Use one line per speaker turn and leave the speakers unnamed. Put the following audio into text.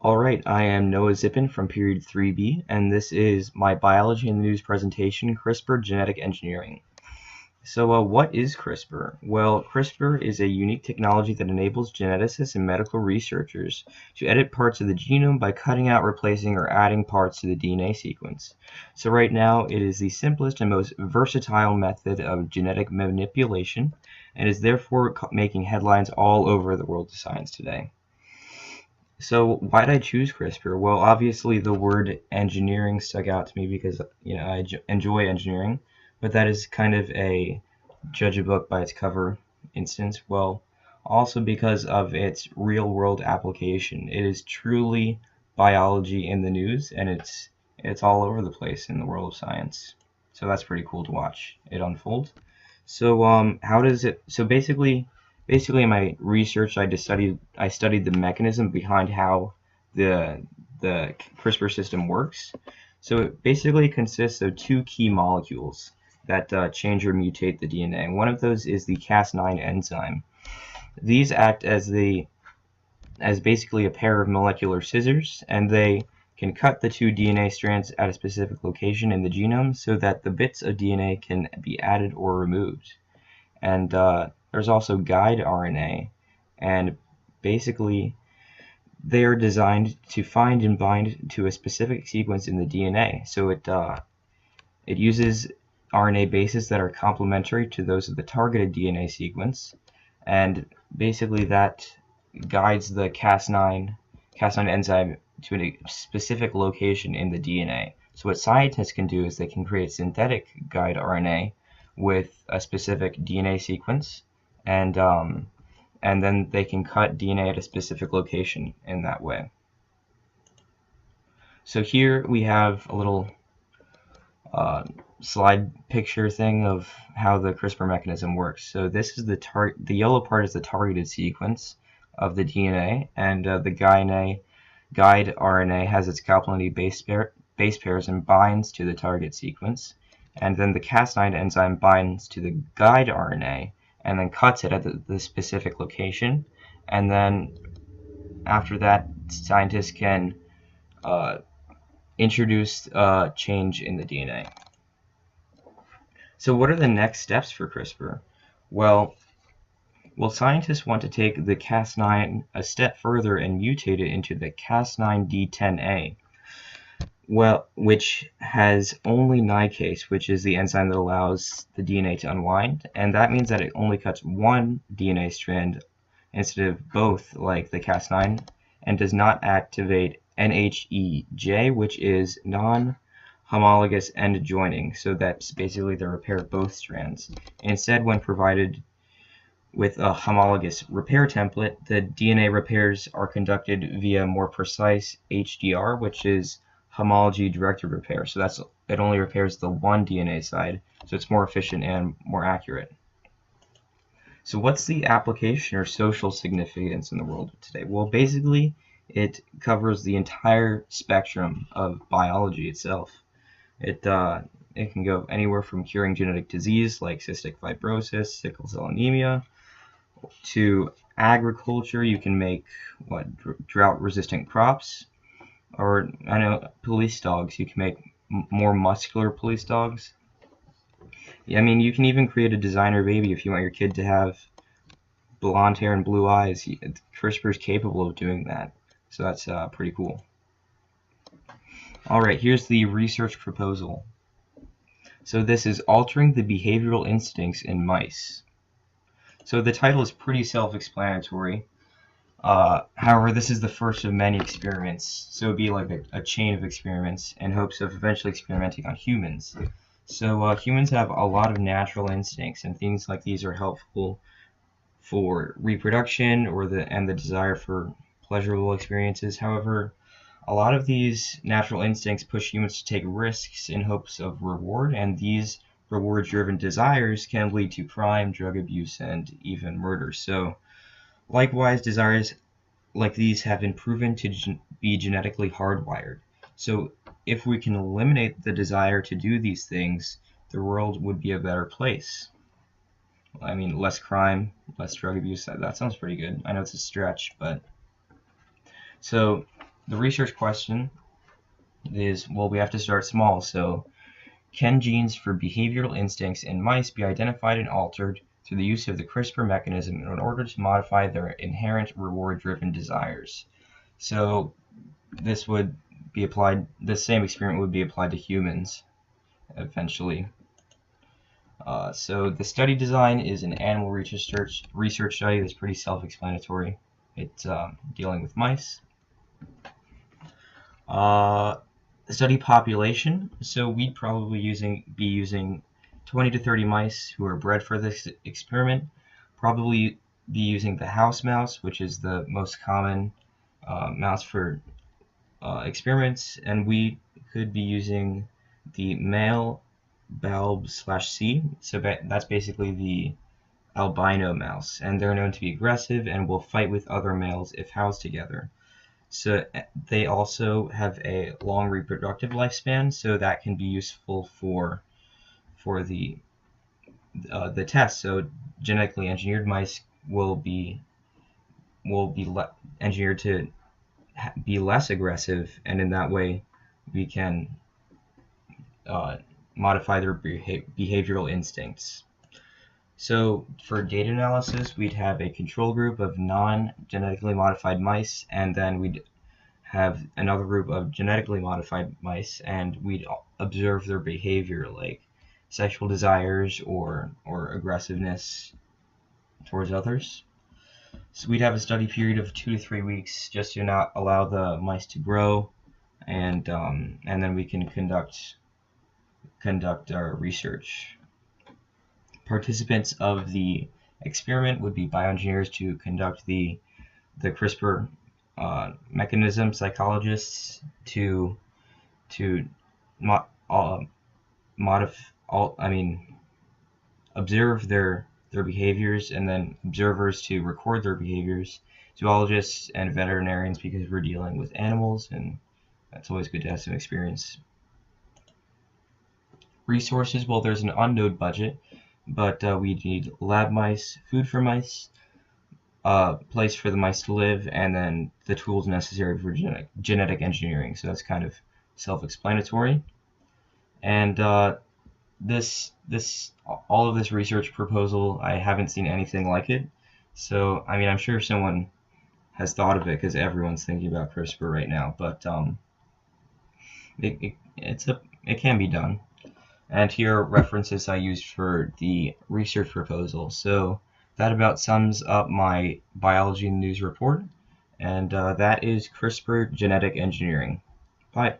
Alright, I am Noah Zippin from Period 3B, and this is my Biology in the News presentation, CRISPR Genetic Engineering. So, what is CRISPR? Well, CRISPR is a unique technology that enables geneticists and medical researchers to edit parts of the genome by cutting out, replacing, or adding parts to the DNA sequence. So right now, it is the simplest and most versatile method of genetic manipulation, and is therefore making headlines all over the world of science today. So why did I choose CRISPR? Well, obviously the word engineering stuck out to me because I enjoy engineering, but that is kind of a judge a book by its cover instance. Well, also because of its real-world application. It is truly biology in the news, and it's all over the place in the world of science. So that's pretty cool to watch it unfold. So how does it? So basically in my research, I studied the mechanism behind how the CRISPR system works. So it basically consists of two key molecules that change or mutate the DNA. One of those is the Cas9 enzyme. These act as basically a pair of molecular scissors, and they can cut the two DNA strands at a specific location in the genome so that the bits of DNA can be added or removed. And there's also guide RNA, and basically they are designed to find and bind to a specific sequence in the DNA. So it uses RNA bases that are complementary to those of the targeted DNA sequence, and basically that guides the Cas9 enzyme to a specific location in the DNA. So what scientists can do is they can create synthetic guide RNA with a specific DNA sequence, and then they can cut DNA at a specific location in that way. So here we have a little slide picture thing of how the CRISPR mechanism works. So this is the yellow part is the targeted sequence of the DNA, and the guide RNA has its complementary base pairs and binds to the target sequence, and then the Cas9 enzyme binds to the guide RNA and then cuts it at the specific location, and then after that scientists can introduce a change in the DNA. So what are the next steps for CRISPR? Well, scientists want to take the Cas9 a step further and mutate it into the Cas9D10A, which has only nigase, which is the enzyme that allows the DNA to unwind, and that means that it only cuts one DNA strand instead of both like the Cas9, and does not activate NHEJ, which is non-homologous end joining, so that's basically the repair of both strands. Instead, when provided with a homologous repair template, the DNA repairs are conducted via more precise HDR, which is homology-directed repair. So it only repairs the one DNA side, so it's more efficient and more accurate. So what's the application or social significance in the world of today? Well, basically, it covers the entire spectrum of biology itself. It can go anywhere from curing genetic disease like cystic fibrosis, sickle cell anemia, to agriculture. You can make drought-resistant crops, or I know police dogs. You can make more muscular police dogs. I mean, you can even create a designer baby if you want your kid to have blonde hair and blue eyes. CRISPR is capable of doing that, so that's pretty cool. Alright, here's the research proposal. So this is altering the behavioral instincts in mice. So the title is pretty self-explanatory. However, this is the first of many experiments, so it would be like a chain of experiments in hopes of eventually experimenting on humans. So humans have a lot of natural instincts, and things like these are helpful for reproduction and the desire for pleasurable experiences. However, a lot of these natural instincts push humans to take risks in hopes of reward, and these reward-driven desires can lead to crime, drug abuse, and even murder. So likewise, desires like these have been proven to be genetically hardwired. So if we can eliminate the desire to do these things, the world would be a better place. I mean, less crime, less drug abuse, that sounds pretty good. I know it's a stretch, but... So the research question is, well, we have to start small. So, can genes for behavioral instincts in mice be identified and altered through the use of the CRISPR mechanism in order to modify their inherent reward-driven desires? So, this would be applied, the same experiment would be applied to humans eventually. So the study design is an animal research study that's pretty self-explanatory. It's dealing with mice. The study population, so we'd probably be using 20 to 30 mice who are bred for this experiment. Probably be using the house mouse, which is the most common mouse for experiments, and we could be using the male Balb/C. So that's basically the albino mouse, and they're known to be aggressive and will fight with other males if housed together. So they also have a long reproductive lifespan, so that can be useful for the test. So genetically engineered mice will be engineered to be less aggressive, and in that way we can modify their behavioral instincts. So for data analysis, we'd have a control group of non-genetically modified mice, and then we'd have another group of genetically modified mice, and we'd observe their behavior, like sexual desires or aggressiveness towards others. So we'd have a study period of 2 to 3 weeks just to not allow the mice to grow, and then we can conduct our research. Participants of the experiment would be bioengineers to conduct the CRISPR mechanism, psychologists to observe their behaviors, and then observers to record their behaviors, zoologists and veterinarians, because we're dealing with animals, and that's always good to have some experience. Resources, well, there's an unknown budget, but we need lab mice, food for mice, place for the mice to live, and then the tools necessary for genetic engineering. So that's kind of self-explanatory. And all of this research proposal, I haven't seen anything like it. So I mean, I'm sure someone has thought of it because everyone's thinking about CRISPR right now. But it can be done. And here are references I used for the research proposal. So that about sums up my biology news report, and that is CRISPR genetic engineering. Bye.